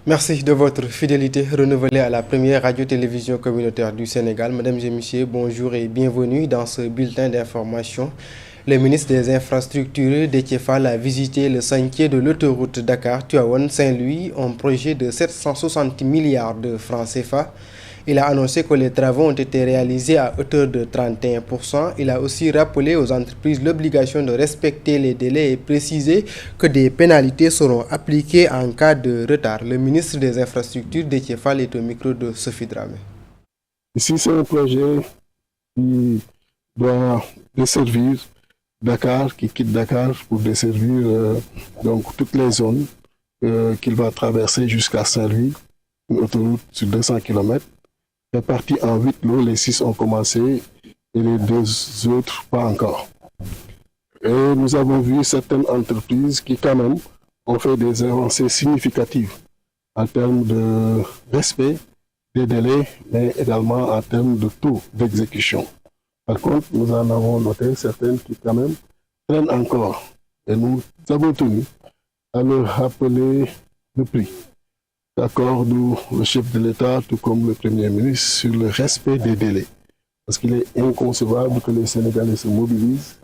Merci de votre fidélité renouvelée à la première radio-télévision communautaire du Sénégal. Mesdames et messieurs, bonjour et bienvenue dans ce bulletin d'information. Le ministre des Infrastructures, Déthié Fall, a visité le chantier de l'autoroute Dakar-Tivaouane-Saint-Louis, un projet de 760 milliards de francs CFA. Il a annoncé que les travaux ont été réalisés à hauteur de 31%. Il a aussi rappelé aux entreprises l'obligation de respecter les délais et précisé que des pénalités seront appliquées en cas de retard. Le ministre des Infrastructures, Déthié Fall, est au micro de Sophie Dramé. Ici, c'est un projet qui doit desservir Dakar, qui quitte Dakar pour desservir donc toutes les zones qu'il va traverser jusqu'à Saint-Louis, une autoroute sur 200 km. Répartis en 8 lots, les 6 ont commencé et les 2 autres pas encore. Et nous avons vu certaines entreprises qui quand même ont fait des avancées significatives en termes de respect des délais, mais également en termes de taux d'exécution. Par contre, nous en avons noté certaines qui quand même traînent encore. Et nous avons tenu à leur rappeler le prix. D'accord, nous, le chef de l'État, tout comme le Premier ministre, sur le respect des délais. Parce qu'il est inconcevable que les Sénégalais se mobilisent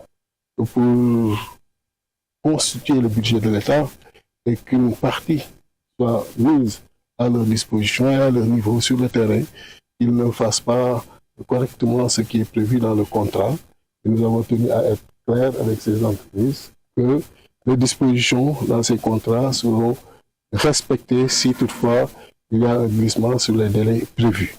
pour constituer le budget de l'État et qu'une partie soit mise à leur disposition et à leur niveau sur le terrain, qu'ils ne fassent pas correctement ce qui est prévu dans le contrat. Et nous avons tenu à être clairs avec ces entreprises que les dispositions dans ces contrats seront respecter si toutefois il y a un glissement sur les délais prévus.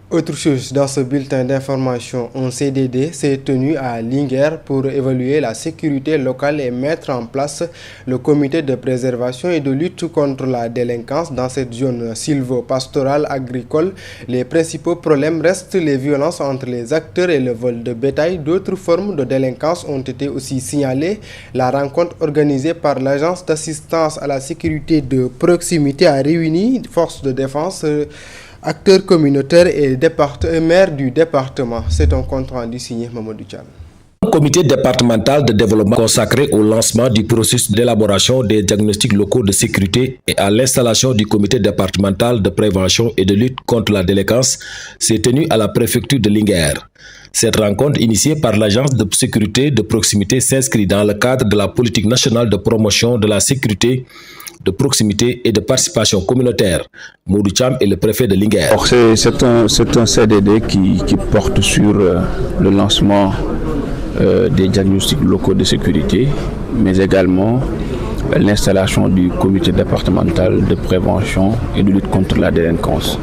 Autre chose, dans ce bulletin d'information, un CDD s'est tenu à Linguère pour évaluer la sécurité locale et mettre en place le comité de préservation et de lutte contre la délinquance dans cette zone sylvo-pastorale agricole. Les principaux problèmes restent les violences entre les acteurs et le vol de bétail. D'autres formes de délinquance ont été aussi signalées. La rencontre organisée par l'Agence d'assistance à la sécurité de proximité a réuni forces de défense, acteurs communautaires et maires du département. C'est un compte rendu signé Mamadou Thiam. Un comité départemental de développement consacré au lancement du processus d'élaboration des diagnostics locaux de sécurité et à l'installation du comité départemental de prévention et de lutte contre la délinquance s'est tenu à la préfecture de Linguère. Cette rencontre initiée par l'agence de sécurité de proximité s'inscrit dans le cadre de la politique nationale de promotion de la sécurité de proximité et de participation communautaire. Mamadou Thiam est le préfet de Linguère. C'est un CDD qui porte sur le lancement des diagnostics locaux de sécurité, mais également l'installation du comité départemental de prévention et de lutte contre la délinquance.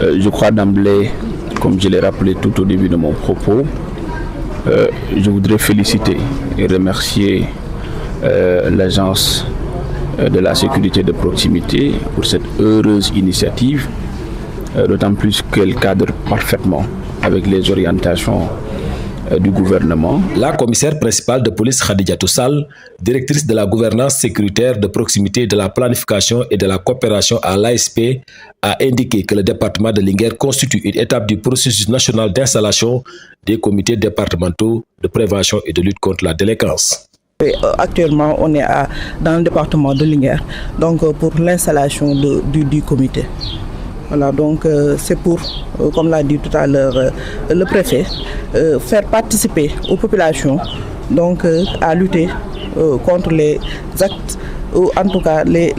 Je crois d'emblée, comme je l'ai rappelé tout au début de mon propos, je voudrais féliciter et remercier l'agence de la sécurité de proximité pour cette heureuse initiative, d'autant plus qu'elle cadre parfaitement avec les orientations du gouvernement. La commissaire principale de police Khadijatou Sall, directrice de la gouvernance sécuritaire de proximité, de la planification et de la coopération à l'ASP, a indiqué que le département de Linguère constitue une étape du processus national d'installation des comités départementaux de prévention et de lutte contre la délinquance. Actuellement, on est dans le département de Linguère, donc pour l'installation du comité. Voilà, donc c'est pour, comme l'a dit tout à l'heure le préfet, faire participer aux populations donc, à lutter contre les actes, ou en tout cas les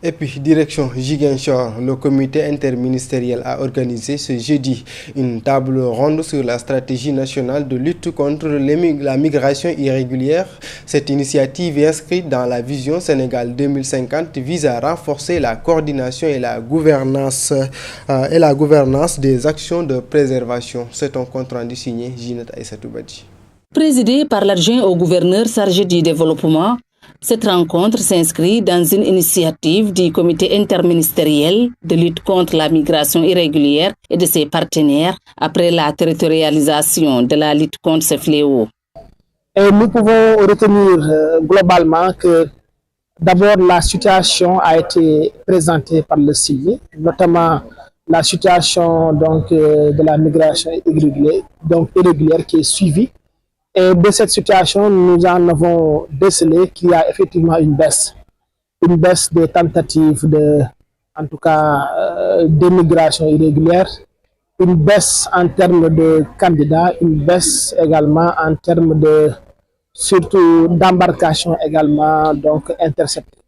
Et puis, direction Ziguinchor, le comité interministériel a organisé ce jeudi une table ronde sur la stratégie nationale de lutte contre la migration irrégulière. Cette initiative inscrite dans la vision Sénégal 2050 vise à renforcer la coordination et la gouvernance des actions de préservation. C'est un compte rendu signé Ginette Aïssatou Badji. Présidé par l'adjoint au gouverneur chargé du développement, cette rencontre s'inscrit dans une initiative du comité interministériel de lutte contre la migration irrégulière et de ses partenaires après la territorialisation de la lutte contre ce fléau. Et nous pouvons retenir globalement que d'abord la situation a été présentée par le CIE, notamment la situation de la migration irrégulière qui est suivie Et de cette situation, nous en avons décelé qu'il y a effectivement une baisse des tentatives en tout cas, d'émigration irrégulière, une baisse en termes de candidats, une baisse également en termes surtout d'embarcation également, donc interceptée.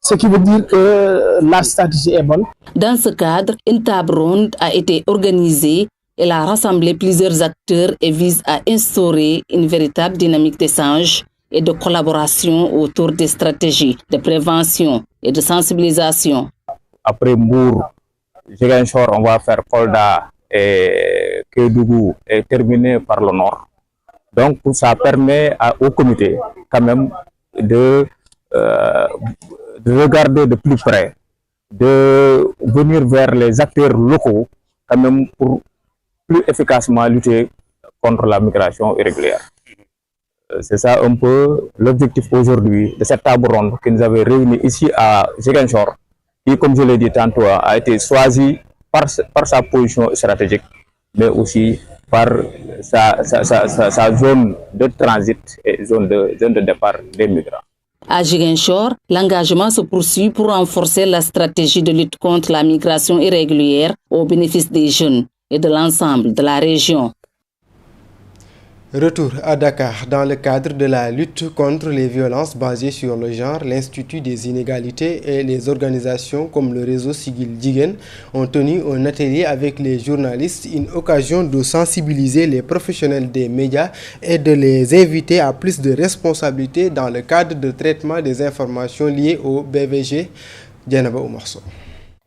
Ce qui veut dire que la stratégie est bonne. Dans ce cadre, une table ronde a été organisée. Elle a rassemblé plusieurs acteurs et vise à instaurer une véritable dynamique d'échange et de collaboration autour des stratégies de prévention et de sensibilisation. Après Mbour, Ziguinchor, on va faire Kolda et Kédougou et terminer par le nord. Donc ça permet au comité quand même de regarder de plus près, de venir vers les acteurs locaux quand même pour plus efficacement lutter contre la migration irrégulière. C'est ça un peu l'objectif aujourd'hui de cette table ronde que nous avons réunie ici à Ziguinchor, qui, comme je l'ai dit tantôt, a été choisi par sa position stratégique, mais aussi par sa zone de transit et zone de départ des migrants. À Ziguinchor, l'engagement se poursuit pour renforcer la stratégie de lutte contre la migration irrégulière au bénéfice des jeunes et de l'ensemble de la région. Retour à Dakar. Dans le cadre de la lutte contre les violences basées sur le genre, l'Institut des inégalités et les organisations comme le réseau Siggil Jigéen ont tenu un atelier avec les journalistes, une occasion de sensibiliser les professionnels des médias et de les inviter à plus de responsabilités dans le cadre de traitement des informations liées au BVG. Djenaba Oumarso.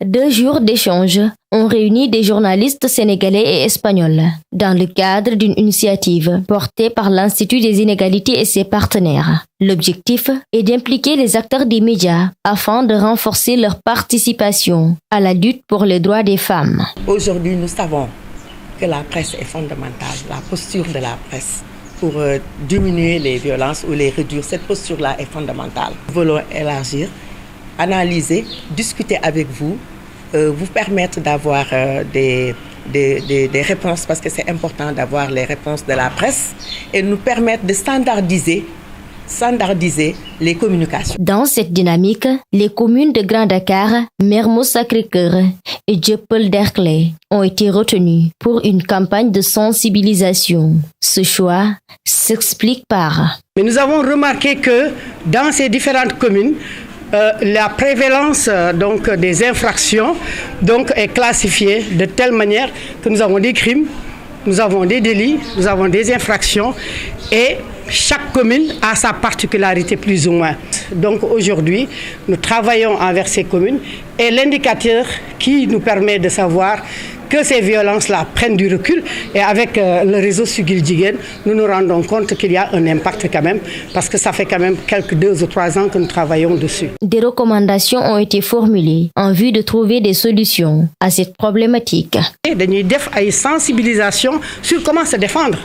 2 jours d'échange ont réuni des journalistes sénégalais et espagnols dans le cadre d'une initiative portée par l'Institut des inégalités et ses partenaires. L'objectif est d'impliquer les acteurs des médias afin de renforcer leur participation à la lutte pour les droits des femmes. Aujourd'hui, nous savons que la presse est fondamentale, la posture de la presse pour diminuer les violences ou les réduire. Cette posture-là est fondamentale. Nous voulons élargir, analyser, discuter avec vous, vous permettre d'avoir des réponses, parce que c'est important d'avoir les réponses de la presse, et nous permettre de standardiser les communications. Dans cette dynamique, les communes de Grand Dakar, Mermoz Sacré-Cœur et Dieuppeul-Derklé ont été retenues pour une campagne de sensibilisation. Ce choix s'explique par... Mais nous avons remarqué que dans ces différentes communes, la prévalence donc des infractions est classifiée de telle manière que nous avons des crimes, nous avons des délits, nous avons des infractions, et chaque commune a sa particularité plus ou moins. Donc aujourd'hui, nous travaillons envers ces communes, et l'indicateur qui nous permet de savoir que ces violences-là prennent du recul, et avec le réseau Siggil Jigéen, nous nous rendons compte qu'il y a un impact quand même, parce que ça fait quand même quelques 2 ou 3 ans que nous travaillons dessus. Des recommandations ont été formulées en vue de trouver des solutions à cette problématique. Dañuy def ay sensibilisation sur comment se défendre.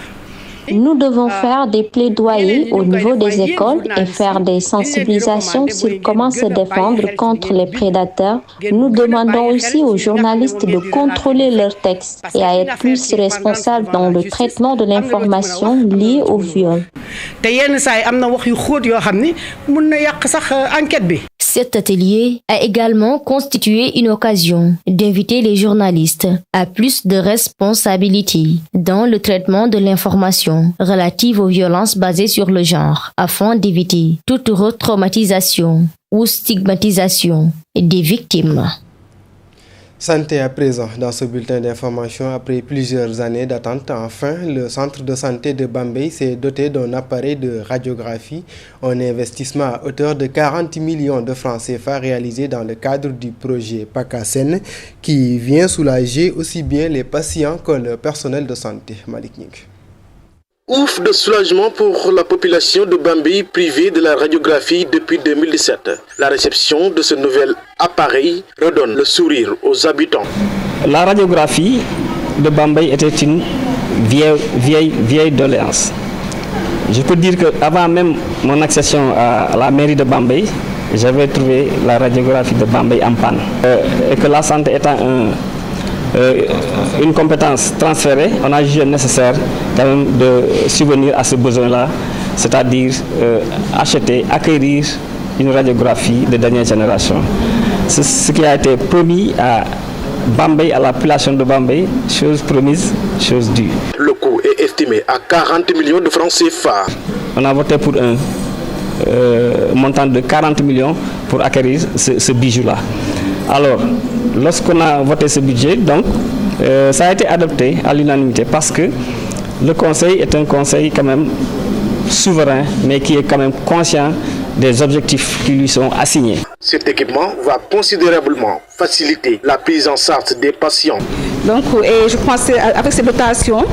Nous devons faire des plaidoyers au niveau des écoles et faire des sensibilisations sur comment se défendre contre les prédateurs. Nous demandons aussi aux journalistes de contrôler leurs textes et à être plus responsables dans le traitement de l'information liée au viol. Cet atelier a également constitué une occasion d'inviter les journalistes à plus de responsabilités dans le traitement de l'information relative aux violences basées sur le genre, afin d'éviter toute retraumatisation ou stigmatisation des victimes. Santé à présent dans ce bulletin d'information. Après plusieurs années d'attente, enfin, le centre de santé de Bambey s'est doté d'un appareil de radiographie, un investissement à hauteur de 40 millions de francs CFA réalisé dans le cadre du projet PACASEN qui vient soulager aussi bien les patients que le personnel de santé. Malik Ning. Ouf de soulagement pour la population de Bambey privée de la radiographie depuis 2017. La réception de ce nouvel appareil redonne le sourire aux habitants. La radiographie de Bambey était une vieille doléance. Je peux dire qu'avant même mon accession à la mairie de Bambey, j'avais trouvé la radiographie de Bambey en panne. Et que la santé étant une compétence transférée, on a jugé nécessaire quand même de subvenir à ce besoin-là, c'est-à-dire acheter, acquérir une radiographie de dernière génération. C'est ce qui a été promis à Bambey, à la population de Bambey, chose promise, chose due. Le coût est estimé à 40 millions de francs CFA. On a voté pour un montant de 40 millions pour acquérir ce bijou-là. Alors, lorsqu'on a voté ce budget, donc, ça a été adopté à l'unanimité parce que le conseil est un conseil quand même souverain, mais qui est quand même conscient des objectifs qui lui sont assignés. Cet équipement va considérablement faciliter la prise en charge des patients. Donc, et je pense qu'avec ces dotations,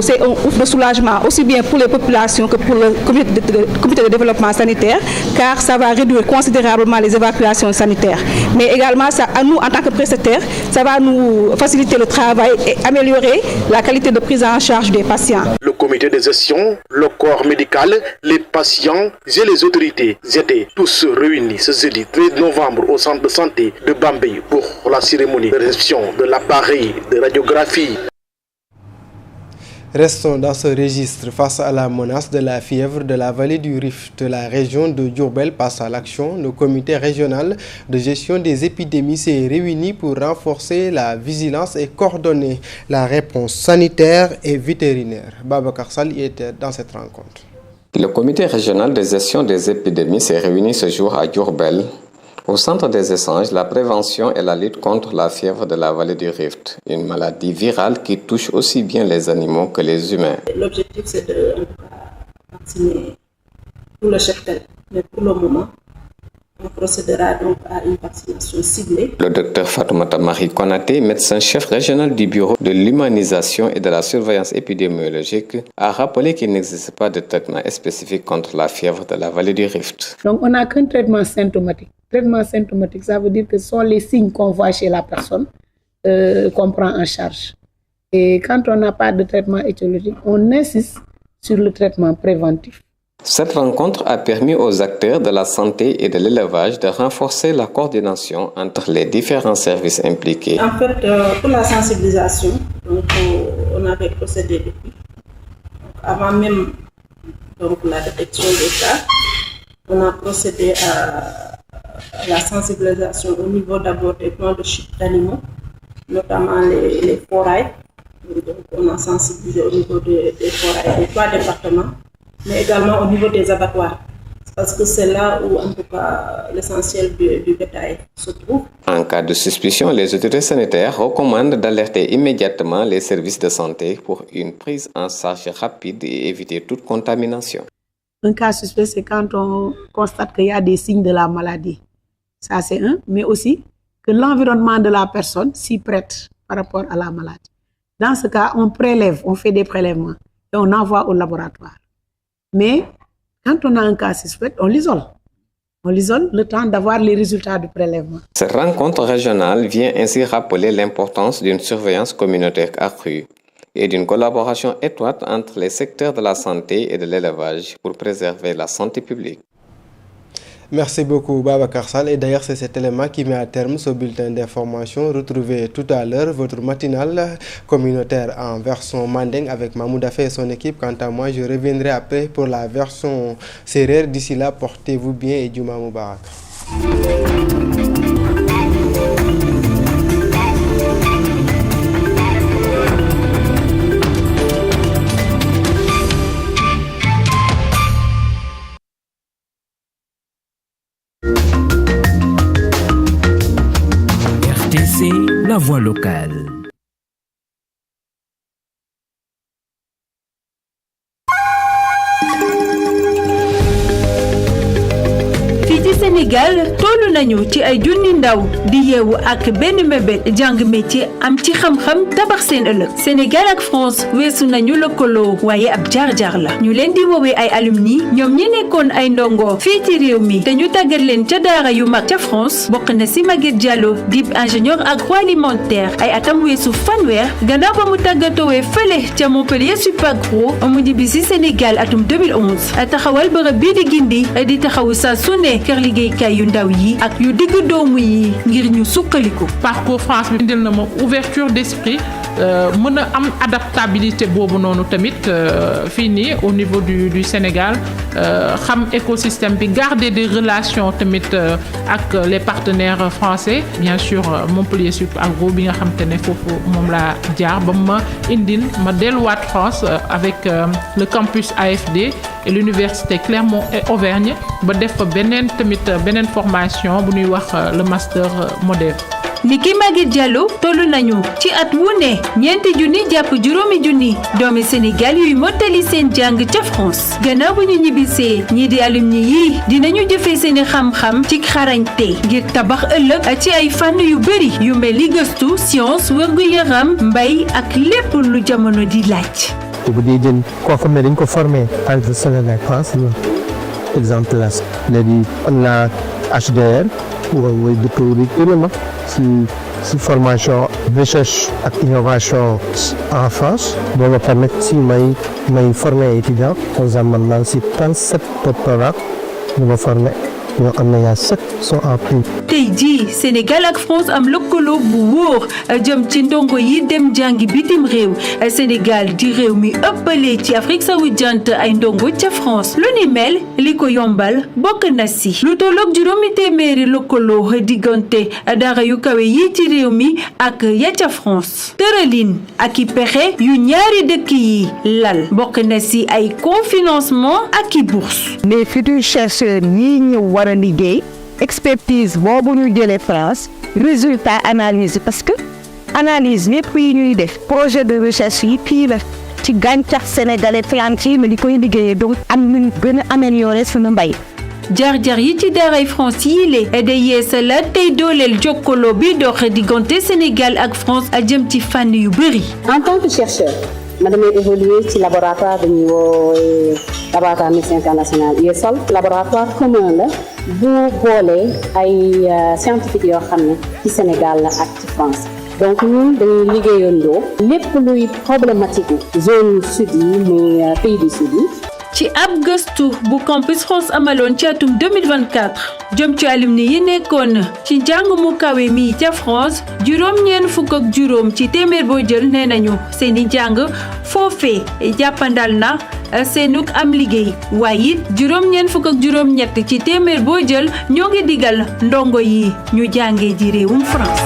c'est un ouf de soulagement, aussi bien pour les populations que pour le comité de développement sanitaire, car ça va réduire considérablement les évacuations sanitaires. Mais également, ça, à nous, en tant que prestataires, ça va nous faciliter le travail et améliorer la qualité de prise en charge des patients. Le comité de gestion, le corps médical, les patients et les autorités étaient tous réunis ce jeudi 13 novembre au centre de santé de Bambey pour la cérémonie de réception de l'appareil de radiographie. Restons dans ce registre. Face à la menace de la fièvre de la vallée du Rift, la région de Diourbel passe à l'action. Le comité régional de gestion des épidémies s'est réuni pour renforcer la vigilance et coordonner la réponse sanitaire et vétérinaire. Babacar Sall était dans cette rencontre. Le comité régional de gestion des épidémies s'est réuni ce jour à Diourbel. Au centre des échanges, la prévention et la lutte contre la fièvre de la vallée du Rift, une maladie virale qui touche aussi bien les animaux que les humains. L'objectif, c'est de vacciner tout le cheptel, mais pour le moment, on procédera donc à une vaccination ciblée. Le docteur Fatoumata Marie Konaté, médecin-chef régional du bureau de l'humanisation et de la surveillance épidémiologique, a rappelé qu'il n'existe pas de traitement spécifique contre la fièvre de la vallée du Rift. Donc on n'a qu'un traitement symptomatique. Traitement symptomatique, ça veut dire que ce sont les signes qu'on voit chez la personne qu'on prend en charge. Et quand on n'a pas de traitement étiologique, on insiste sur le traitement préventif. Cette rencontre a permis aux acteurs de la santé et de l'élevage de renforcer la coordination entre les différents services impliqués. En fait, pour la sensibilisation, donc, on avait procédé depuis. Avant même donc, la détection des cas, on a procédé à la sensibilisation au niveau d'abord des plans de chute d'animaux, notamment les forails. Donc, on a sensibilisé au niveau des forails des 3 départements, mais également au niveau des abattoirs, parce que c'est là où, en tout cas, l'essentiel du bétail se trouve. En cas de suspicion, les autorités sanitaires recommandent d'alerter immédiatement les services de santé pour une prise en charge rapide et éviter toute contamination. Un cas suspect, c'est quand on constate qu'il y a des signes de la maladie. Ça, c'est un, mais aussi que l'environnement de la personne s'y prête par rapport à la maladie. Dans ce cas, on prélève, on fait des prélèvements et on envoie au laboratoire. Mais quand on a un cas suspect, on l'isole. On l'isole le temps d'avoir les résultats du prélèvement. Cette rencontre régionale vient ainsi rappeler l'importance d'une surveillance communautaire accrue et d'une collaboration étroite entre les secteurs de la santé et de l'élevage pour préserver la santé publique. Merci beaucoup Babacar Sall. Et d'ailleurs, c'est cet élément qui met à terme ce bulletin d'information. Retrouvez tout à l'heure votre matinale communautaire en version manding avec Mahmoud Afé et son équipe. Quant à moi, je reviendrai après pour la version sérère. D'ici là, portez-vous bien et Djouma Moubarak. La voix locale. Sénégal tollu nañu ci ay junni ndaw di yeewu ak benn mébét jàng métier am ci xam-xam tabax seen ëllëg. Sénégal ak France weesu nañu lëkkaloo waaye ab jaar-jaar la ñu leen di woowee ay alumni ñoom ñi nekkoon ay ndongo fii ci réew mi te ñu tàggat leen ca daara yu mag ca France bokk na si Maguette Diallo dib ingénieur agroalimentaire ay atam weesu fanweer gannaaw ba mu tàggatowee fële ca Montpellier Supagro mu ñibbi si Sénégal atum 2011 taxawal bërëb bii di gindi di taxawu saa su ne kër liggéeykaay yu ndaw yi ak yu digg doomu yi ngir ñu sukkaliku. Parcours France bi indil na ma ouverture d'esprit mën a am adaptabilité boobu noonu tamit fii nii au niveau du Sénégal xam écosystème bi garder des relations tamit ak les partenaires français bien sûr Montpellier Sup Agro bi nga xam te ne foofu moom laa jaar ba ma indil ma delluwaat France avec le campus AFD et l'université Clermont et Auvergne ba def fa beneen formation bu ñuy wax le master moderne. Niki Maguette Diallo tollu nañu ci at wu ne ñeenti junni jàpp juróomi junni doomi Sénégal yuy mottali seen jàng ca France gannaaw bu ñu ñibbisee ñii di alumni yi dinañu jëfee seeni xam-xam ci xarañte ngir tabax ëllëg ci ay fànn yu bëri yu mel ni gëstu science wér-gu-yaram mbay ak lépp lu jamono di laaj. te bu dee jël koo xam ne dañ ko formé entre Sénégal ak France exemple la léegi am na HDR way dëppoo si formation recherche ak innovation en France boo ma permettre si may former étudiant par exemple man naa si 37 doctorats ñu ma formé ñoo xam ne yaa 7 sont en prix. tey jii Sénégal ak France am lëkkaloo bu wóor jëm ci ndongo yi dem jàngi bitim réew Sénégal di réew mi ëppale ci Afrique sowu-jant ay ndongo ca France lu ni mel li ko yombal bokk na si lu tolloog juróomi téeméeri lëkkaloo diggante dara yu kawe yi ci réew mi ak ya ca France tëralin ak i pexe yu ñaari dëkk yi lal bokk na si ay cofinancement ak i bourse. les futurs chercheurs yi ñu war a liggéey expertise boobu ñu jëlee France résultat analyse parce que analyse lépp yi ñuy def projet de recherche yi fii la ci gàncax sénégalais plante yi ma di koy liggéeyee donc am nañu gën a améliorer suñu mbay. jaar-jaar yi ci daaray France yi le day yeesalaat tey dooleel jokkaloo bi dox diggante Sénégal ak France a jëm ci fànn yu bëri. En tant que chercheur ma damay évoluer ci laboratoire dañuy woowee laboratoire mixte international USOL laboratoire commun la bu boolee ay scientifique yoo xam ne ci Sénégal la ak ci France donc ñun dañuy liggéeyandoo lépp luy problématique zone sud yi muy pays du sud yi. ci ab gëstu bu campus France amaloon ci atum 2024 jëm ci alumni yi nekkoon ci njàng mu kawe mi ca France juróom-ñeent fukk ak juróom ci téeméer boo jël nee nañu seeni jàng foofee jàppandal na seenuk am liggéey waaye it juróom-ñeent fukk ak juróom-ñett ci téeméer boo jël ñoo ngi digal ndongo yi ñu jàngee ji réewum France.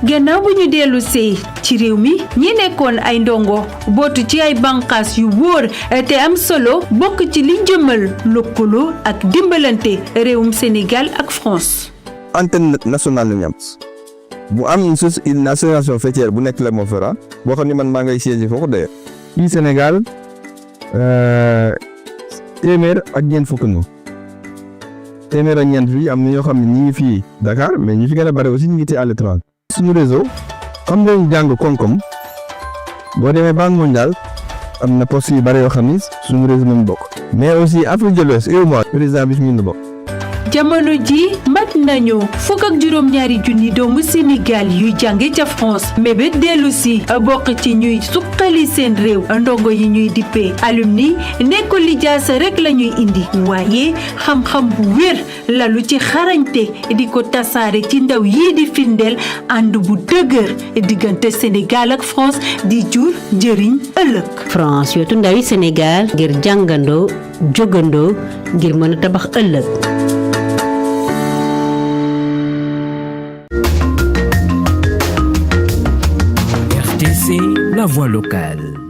gannaaw bu ñu dellu see ci réew mi ñi nekkoon ay ndongo bootu ci ay bànqaas yu wóor te am solo bokk ci li jëmal lëkkaloo ak dimbalante réewum Sénégal ak France. antenne nationale la ñu am bu am une association faîtière bu nekk Clermont-Ferrand boo xam ne man maa ngay siège foofu d'ailleurs fii Sénégal téeméer ak ñeent fukk na téeméer ak ñeent fii am na ñoo xam ne ñi ngi fii Dakar mais ñu fi gën a bare aussi ñu ngi à l'étranger. suñu réseau xam nga jàng koom-koom boo demee Banque mondiale am na poste yu bare yoo xam ni suñu réseau nañ bokk mais aussi Afrique de l'Ouest UEMOA président bi fi ñu bokk. jamono ji mat nañu fukk ak juróom-ñaari junni doomu Sénégal yuy jànge ca France mébét dellu si bokk ci ñuy suqali seen réew ndongo yi ñuy dippee alumni nekkul lijaasa rek la ñuy indi waaye xam-xam bu wér lalu ci xarañte di ko tasaare ci ndaw yii di firndeel ànd bu dëgër diggante Sénégal ak France di jur njëriñ ëllëg. France yootu ndawi Sénégal ngir jàngandoo jógandoo ngir mën a tabax ëllëg. RTC, la voix locale.